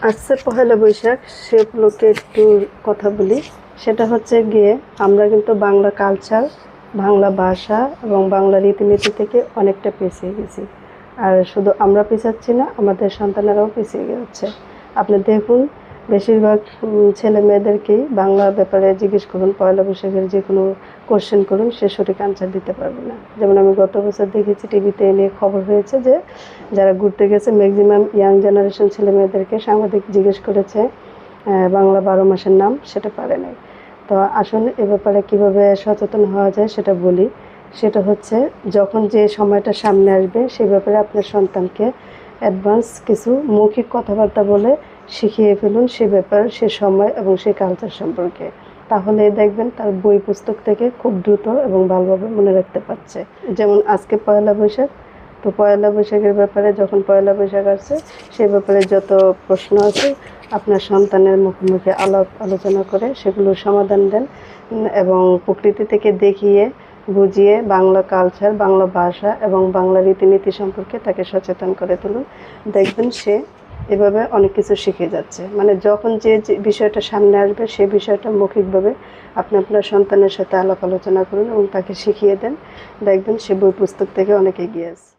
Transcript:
আসছে পহেলা বৈশাখ, সে উপলক্ষে একটু কথা বলি। সেটা হচ্ছে গিয়ে আমরা কিন্তু বাংলা কালচার, বাংলা ভাষা এবং বাংলা রীতিনীতি থেকে অনেকটা পিছিয়ে গেছি। আর শুধু আমরা পিছাচ্ছি না, আমাদের সন্তানেরাও পিছিয়ে যাচ্ছে। আপনি দেখুন, বেশিরভাগ ছেলে মেয়েদেরকেই বাংলা ব্যাপারে জিজ্ঞেস করুন, পয়লা বৈশাখের যে কোনো কোশ্চেন করুন, সে সঠিক আনসার দিতে পারবে না। যেমন আমি গত বছর দেখেছি, টিভিতে নিয়ে খবর হয়েছে যে যারা ঘুরতে গেছে ম্যাক্সিমাম ইয়াং জেনারেশন ছেলে মেয়েদেরকে সাংবাদিক জিজ্ঞেস করেছে বাংলা 12 মাসের নাম, সেটা পারে নাই। তো আসলে এ ব্যাপারে কীভাবে সচেতন হওয়া যায় সেটা বলি। সেটা হচ্ছে, যখন যে সময়টা সামনে আসবে সেই ব্যাপারে আপনার সন্তানকে অ্যাডভান্স কিছু মৌখিক কথাবার্তা বলে শিখিয়ে ফেলুন সে ব্যাপার, সে সময় এবং সে কালচার সম্পর্কে। তাহলে দেখবেন তার বই পুস্তক থেকে খুব দ্রুত এবং ভালোভাবে মনে রাখতে পারছে। যেমন আজকে পয়লা বৈশাখ, তো পয়লা বৈশাখের ব্যাপারে যখন পয়লা বৈশাখ আসছে সে ব্যাপারে যত প্রশ্ন আছে আপনার সন্তানের মুখে মুখে আলোচনা করে সেগুলোর সমাধান দেন এবং প্রকৃতি থেকে দেখিয়ে বুঝিয়ে বাংলা কালচার, বাংলা ভাষা এবং বাংলা রীতিনীতি সম্পর্কে তাকে সচেতন করে তুলুন। দেখবেন সে এভাবে অনেক কিছু শিখে যাচ্ছে। মানে যখন যে বিষয়টা সামনে আসবে সেই বিষয়টা মৌখিকভাবে আপনি আপনার সন্তানের সাথে আলাপ আলোচনা করুন এবং তাকে শিখিয়ে দেন। দেখবেন সে বই পুস্তক থেকে অনেক এগিয়ে আছে।